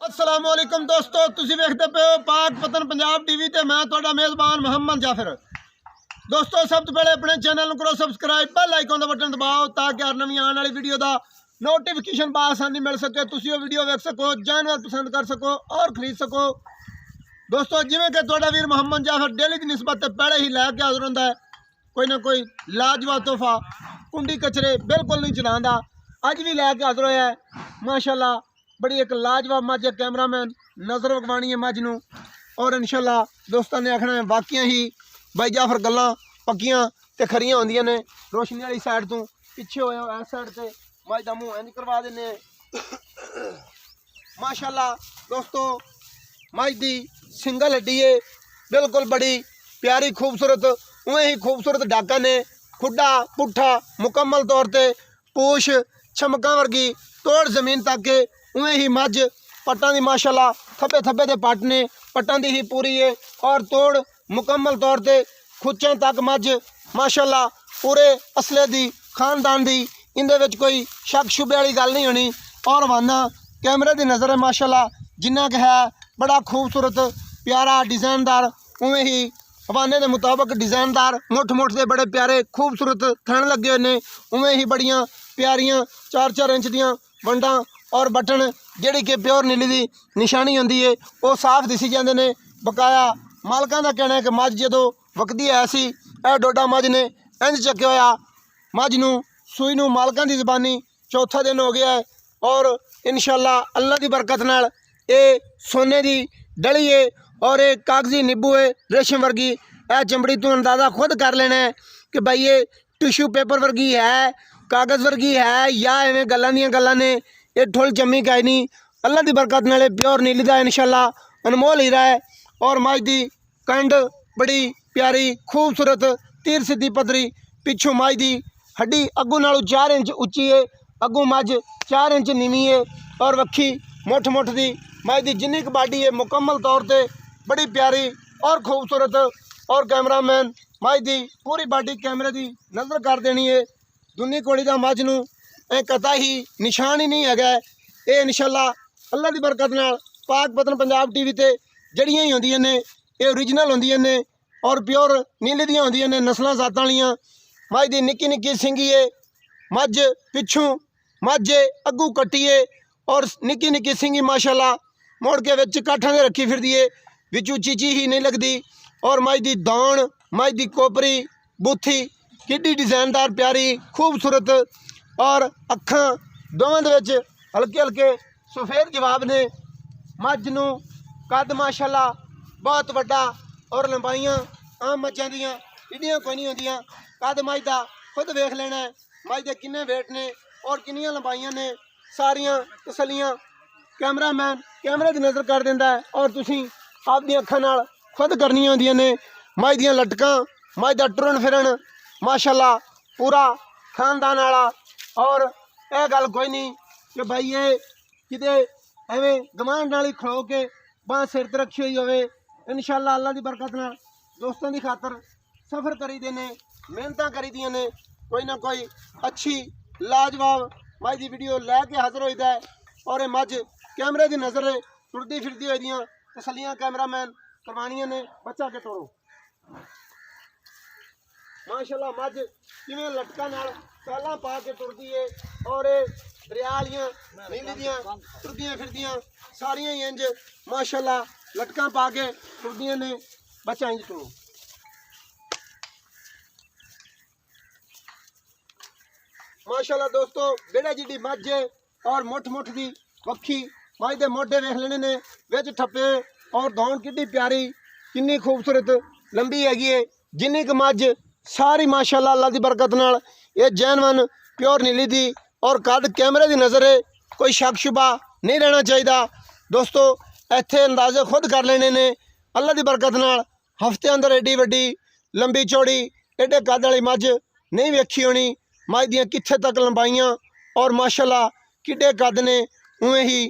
अस्सलाम वालेकुम दोस्तों, तुसी वेखदे पे हो पाक पतन पंजाब टीवी ते मैं तुहाडा मेज़बान मोहम्मद जाफिर। दोस्तों सब तो पहले अपने चैनल को करो सब्सक्राइब, बेल आइकन का बटन दबाओ ताकि हर नवी आने वाली वीडियो का नोटिफिकेशन बासानी मिल सके, तुसी वो वीडियो वेख सको, जानवर पसंद कर सको और खरीद सको। दोस्तों जिवें कि तुहाडा वीर मोहम्मद जाफिर डेली की निस्बत पहले ही लैके हाज़र हुंदा है कोई ना कोई लाजवाब तोहफा, कुंडी कचरे बिल्कुल नहीं चलाता। अज भी लैके हाज़र होया है माशाल्लाह, बड़ी एक लाजवाब मझ है। कैमरामैन नज़र वगवानी है मझ नूं और इंशाल्लाह दोस्तों ने आखना है वाकई ही भाई जाफर गल्लां पक्कियां ते खरियां होंदियां ने। रोशनी वाली साइड तो पिछे होया इस साइड से मझ दा मूँह इंज करवा देने माशाल्लाह। दोस्तों मझ दी सिंगल हड्डी है, बिल्कुल बड़ी प्यारी खूबसूरत, उवें ही खूबसूरत डाका ने, खुडा पुट्ठा मुकम्मल तौर पर पूछ छमका वर्गी तोड़ जमीन तक के, उवें ही मझ पट्टां दी माशाल्लाह थब्बे थब्बे दे पट्ट ने, पट्टां दी ही पूरी है और तोड़ मुकम्मल तौर पर खुच्चां तक मझ माशाल्लाह पूरे असले दी खानदान दी, इंदे विच कोई शक शुबे वाली गल नहीं होनी। और वाना कैमरे दी नज़र है माशाल्लाह जिन्ना कि है बड़ा खूबसूरत प्यारा डिज़ाइनदार, उवें ही हवाने के मुताबिक डिज़ाइनदार मुठ मुठ के बड़े प्यारे खूबसूरत थन लगे हुए हैं, उवें ही बड़ियाँ प्यारियां 4-4 इंच दियां वंडा और बटन जिहड़ी कि प्योर नीली की निशानी होंदी है वो साफ दिसी जाते हैं। बकाया मालकां का कहना है कि मझ जदों वकदी है सी यह डोडा मझ ने इंज चक्या होया, मझ नूं सूई नूं मालकां की जबानी चौथा दिन हो गया है और इंशाल्लाह अल्लाह की बरकत नाल ये सोने की डली है और ये कागजी नींबू है रेशम वर्गी। यह चमड़ी तू अंदाज़ा खुद कर लेना है कि भाई ये टिशू पेपर वर्गी है, कागज़ वर्गी है या इवें गल्लां दियां गल्लां ने, ये ठुल जम्मी काई नहीं। अल्लाह की बरकत नाल प्योर नीली का इंशाल्लाह अनमोल हीरा है। और मझ की कंड बड़ी प्यारी खूबसूरत तीर सीधी पतरी, पिछू मझ की हड्डी अगू नालों 4 इंच उच्ची है, अगू मझ 4 इंच नीवी है और वक्खी मुठ मुठ की मझ की जिन्नी क बाडी है मुकम्मल तौर पर बड़ी प्यारी और खूबसूरत। और कैमरामैन मझ की पूरी बाडी कैमरे की नज़र कर देनी है। दुनी कोड़ी का मझ नूं कता ही निशान ही नहीं है। ये इंशाल्लाह अल्लाह की बरकत नाल पाक पतन पंजाब टीवी ते जड़ियां ही होंदियां ने, ये ओरिजिनल होंदियां ने और प्योर नीले दियां होंदियां ने, नस्लां जातां वालियां। मझ दी निक्की निक्की सिंगी है, मझ पिछू मझ अगू कट्टी है और निक्की निक्की सिंगी माशाल्लाह मुड़ के विच काठां दे रखी फिरदी है, विचू चीची ही नहीं लगती। और मझ दी दौण, मझ दी कोपरी बूथी किड्डी डिज़ाइनदार प्यारी खूबसूरत और अखां दोवां दे विच हल्के हल्के सफेद जवाब ने। मझ नूं कद माशाल्लाह बहुत वड्डा और लंबाइयां आम मझां दियां इड्डियां कोई नहीं होंदियां। कद मझ दा खुद वेख लेना है, मझ दे किन्ने वेट ने और किन्नियां लंबाइयां ने, सारियां तसलियां कैमरामैन कैमरे की नज़र कर दिंदा है और तुसीं आपदी अखां नाल खुद करनियां होंदियां ने। मझ दियां लटकां, मझ दा टुरन फिरन माशाल्लाह पूरा खानदान वाला। और यह गल कोई नहीं कि भाई ये किते एवें गवांढ नाल ही खड़ो के बांह सिर ते रखी हुई होवे। इंशाल्लाह अल्लाह की बरकत नाल दोस्तों की खातर सफ़र करी दे ने, मेहनतां करी दियां ने, कोई ना कोई अच्छी लाजवाब मझ की वीडियो लैके हाज़र होईदा है। और ये मझ कैमरे की नज़र टुरदी फिरदी होई दियां तसलियां कैमरामैन करवानियां ने। बच्चा के तोड़ो माशाल्लाह मझ किवें लटकां नाल पैलां पा के टुरदी है और ये दरिया वालियां नीली दियां टुरदियां फिरदियां सारियां ही इंज माशाल्लाह लटकां पा के टुरदियां ने। बच्चा इंज तोड़ो माशाल्लाह। दोस्तों बेड़े जिड्डी मझ है और मुठ मुठ की वक्खी, मझ दे मोढे वेख लेने ने विच ठप्पे और दौड़ किड्डी प्यारी किन्नी खूबसूरत लंबी हैगी है। जिन्नी क मझ सारी माशाल्लाह अल्लाह की बरकत नाल ये जैनवन प्योर नीली दी और कद कैमरे की नज़र है, कोई शक शुबा नहीं रहना चाहिए। दोस्तों इत्थे अंदाजे खुद कर लेने ने अल्लाह की बरकत नाल। हफ्ते अंदर एडी वड्डी लंबी चौड़ी एडे कद वाली मझ नहीं वेखी होनी। मझ दियां कित्थे तक लंबाइयां और माशाल्लाह किड्डे कद ने, उवें ही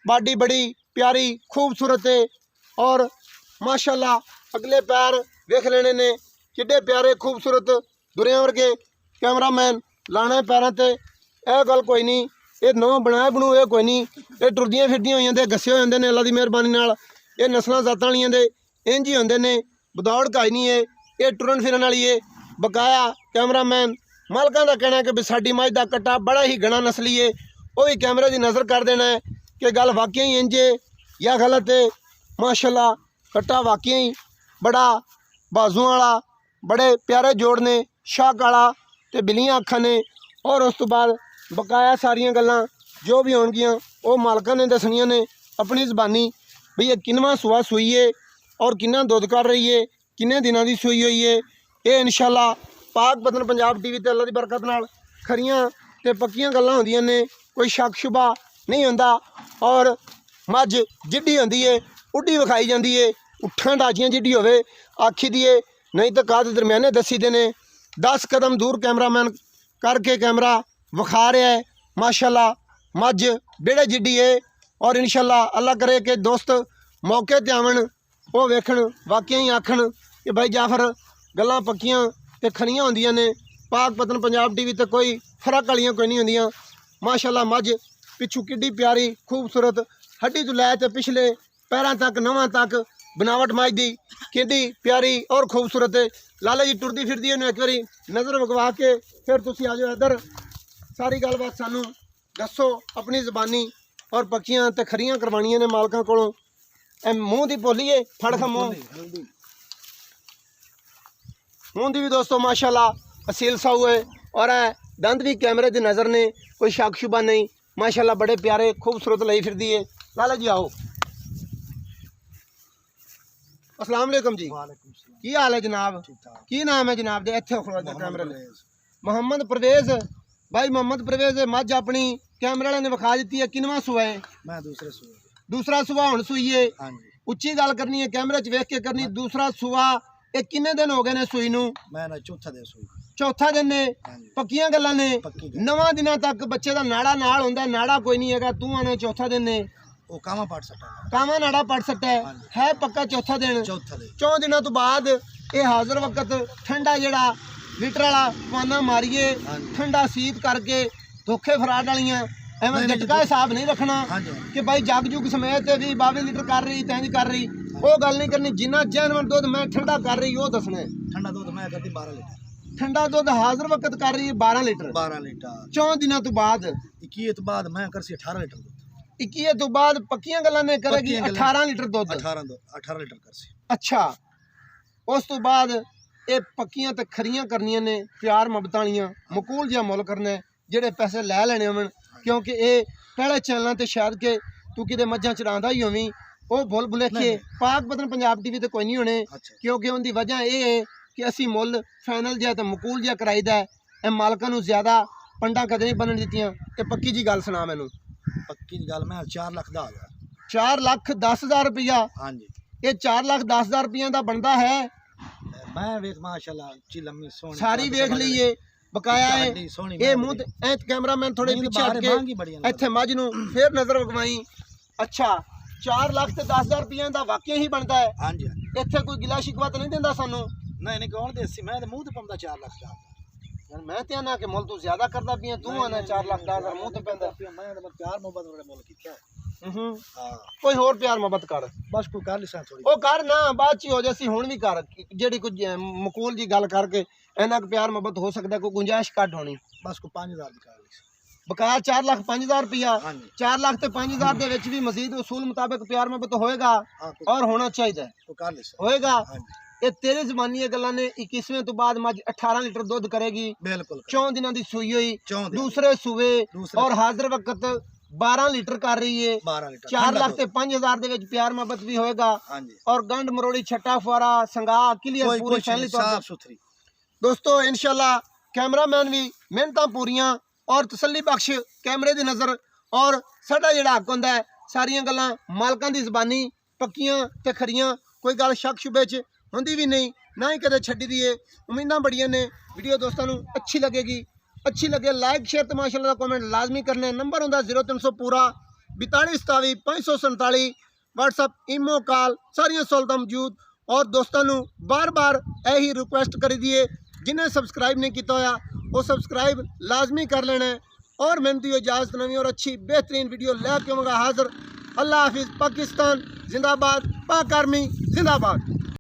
बाडी बड़ी प्यारी खूबसूरत है और माशाल्लाह अगले पैर वेख लेने ने किड्डे प्यारे खूबसूरत दुरियां वर्गे। कैमरामैन लाने पैरों ते यह गल कोई नहीं ये नौ बनाए बनू ये कोई नहीं, ये टुरदियां फिरदियां होई जांदे, गस्से हो जांदे ने अल्लाह दी मेहरबानी नाल। ये नस्लां जातां वालियां दे इंज ही होंदे ने, विदाउट घाई नहीं है, ये टुरन फिरन वाली है। बकाया कैमरामैन मालकां दा कहना है कि भी साडी मझ दा कट्टा बड़ा ही घना नस्ली है, वो भी कैमरे की नज़र कर देना है कि गल वाकई ही इंज है या गलत है। माशाल्लाह कट्टा वाकई ही बड़ा बाजुआं वाला, बड़े प्यारे जोड़ ने, शाक वाला ते बिलियां अखां ने। और उस तो बाद बकाया सारियां गल्लां जो भी होणगियां वो मालकां ने दसनियां ने अपनी ज़बानी, भी ये किनवां सूआ सूई है और किन्ना दुध कर रही है, किन्ने दिनां दी सूई हुई है। ये इंशाल्लाह पाक वतन पंजाब टीवी ते अल्लाह दी बरकत नाल खरियां ते पक्कियां गल्लां होंदियां ने, कोई शक शुबा नहीं होंदा। और मझ जिड्डी होंदी है उड्डी विखाई जाती है, उठां डाचियां जिड्डी होवे आखी दी है, नहीं तो काद दरम्याने दसी दे ने। 10 कदम दूर कैमरामैन करके कैमरा विखा रहा है। माशाल्लाह मझ बेड़े जिड्डी है। और इंशाल्लाह अल्लाह करे कि दोस्त मौके ते आवन, वो वेखण वाकई ही आखण कि भाई जाफर गल्लां पक्कियां ते खरियां होंदियां ने। पाक वतन पंजाब टीवी ते कोई फर्क वालियां कोई नहीं होंदियां। माशाल्लाह मझ पिछू किड्डी प्यारी खूबसूरत, हड्डी तो लै ते पिछले पैरां तक नवां तक बनावट मझ दी किड्डी प्यारी और खूबसूरत है। लाला जी टुरदी फिरदी है, एक बारी नज़र विखवा के फिर तुसीं आ जाओ इधर, सारी गलबात सानू दसो अपनी ज़बानी और पक्कियां ते खरियां करवानियां ने मालकां कोलों। मूँह दी बोलीए फड़ खा मूँह दी भी दोस्तों माशाल्लाह असील साऊ है। और दंद भी कैमरे की नज़र ने, कोई शक शुबा नहीं। माशाल्लाह बड़े प्यारे खूबसूरत लई फिरदी है। लाला जी आओ, अस्सलाम वालेकुम जी, की हाल है जनाब? की नाम है जनाब दे? इत्थे खड़ो इधर कैमरे ले। मोहम्मद परवेज भाई, मोहम्मद परवेज मझ अपनी कैमरे वाले ने विखा दी है, किनवां सूआ है? मैं दूसरा सूआ हुण सूई है। उच्ची गल करनी है, कैमरे च वेख के करनी। दूसरा सूआ ये किन्ने दिन हो गए ने सूई नूं? मैं चौथा दिन ने। पक्कियां गल्लां ने, 9 दिनां तक बच्चे दा नाड़ा नाल हुंदा, नाड़ा कोई नहीं हैगा, तू आने चौथा दिन ने। वो कामा नाड़ा पड़ सकता है पक्का चौथा दिन। 4 दिनों तो बाद ये हाजिर वक्त ठंडा जेड़ा लीटर वाला पाना मारिए, ठंडा सीत करके धोखे फराड वालियां एवं झटका हिसाब नहीं रखना कि भाई जग जुग समेत 20-22 लीटर कर रही तैंज कर रही, वो गल नहीं करनी। जिन्ना जैनवन दुध मैं ठंडा कर रही वो दसना है। ठंडा दुध मैं करती 12 लीटर, ठंडा दुध हाजिर वक्त कर रही 12 लीटर। 4 दिनों तो बाद 21 तो बाद मैं कर सी 18 लीटर दुध। 21 तो बाद पक्कियां गल्लां ने करेगी 18 लीटर दुध। 18 लीटर कर सी। अच्छा, उस तो बाद ये पक्कियां ते खरियां करनियां ने, प्यार मुहब्बत वालियां, मकूल जिहा मुल करना है, जेड़े पैसे लै लेने होवन। क्योंकि ये पहले चैनलों ते शायद कि तू किते मझां चरांदा ही होवीं, वो भुल भुलेखे पाक वतन पंजाब टीवी ते कोई नहीं होने। क्योंकि उनकी वजह यह है कि असी मुल फाइनल जिहा ते मकूल जिहा कराईदा है। ये मालकां नूं ज़्यादा पंडा कदे नहीं बनन दित्तियां। ते पक्की जी गल सुना मैनूं। पक्की जी गल मैं 4 लाख दा आ गया। 4 लाख 10,000 रुपया? हाँ जी। ये 4 लाख 10,000 रुपया दा बनता है। मैं वेख माशाल्लाह ची लम्मी सोहनी सारी वेख लीए, बकाया है। ये मुंह ते कैमरामैन थोड़े पीछे हट के इत्थे मझ नूं फिर नज़र विखवाई। अच्छा, 4 लाख ते 10,000 रुपया दा वाकई ही बनता है? हाँ जी। इत्थे कोई गिला शिकवा तो नहीं दिंदा सानू? नहीं कौन देसी, मैं ते मुंह ते पाउंदा 4 लाख दा। यार मैं ते आना कि मुल तू ज्यादा करदा पिया, तू आना 4 लाख 10,000 मुंह ते पैंदा। मैं ते प्यार मोहब्बत वाले मुल कीता है। कोई होर प्यार मोहब्बत कर, बस कोई कर लिसा थोड़ी ओ कर ना, बाद च हो जासी, हुण भी कर। जेड़ी कुछ मकूल जी गल करके इन्ना क प्यार मोहब्बत हो सकदा, कोई गुंजाइश घट होनी। बस को 5,000 दी कर लिसा। बकाया 4 लाख 5,000 रुपया। 4 लाख ते 5,000 दे विच भी मजीद उसूल मुताबिक प्यार मोहब्बत होएगा और होना चाहिए, होएगा। ये तेरी जमानी ये गल्लां ने। 21वें तो बाद मझ 18 लीटर दुध करेगी, बिल्कुल 4 दिनों की सूई हुई, दूसरे सूए और हाजिर वक्त 12 लीटर कर रही है। 4 लाख ते 5,000 दे विच प्यार मोहब्बत भी होएगा और गंड मरोड़ी छट्टा फुआरा संगा क्लियर पूरी फैमिली साफ सुथरी। दोस्तों इंशाल्लाह कैमरामैन भी मेहनतां पूरियां और तसल्ली बख्श कैमरे की नज़र और साडा जिहड़ा हक हुंदा है, सारियां गल्लां मालकां दी ज़बानी पक्कियां ते खरियां, कोई गल शक शुबे च होंदी भी नहीं, ना ही कदे छड्डी दी है। उम्मीदां बड़ियां ने। वीडियो दोस्तों नूं अच्छी लगेगी, अच्छी लगे लाइक शेयर तो माशाल्लाह कमेंट लाजमी करने। नंबर होंदा 0300 पूरा 42 27 547। व्हाट्सअप ईमो कॉल सारियां सहूलतां मौजूद। और दोस्तों नूं बार बार यही रिक्वेस्ट करी दिए, जिन्हें सबसक्राइब नहीं किया होया वो सबसक्राइब लाजमी कर लेना है और मेहनती इजाज़त नवी और अच्छी बेहतरीन वीडियो लेके होगा हाजिर। अल्लाह हाफिज़। पाकिस्तान जिंदाबाद, पाक आर्मी जिंदाबाद।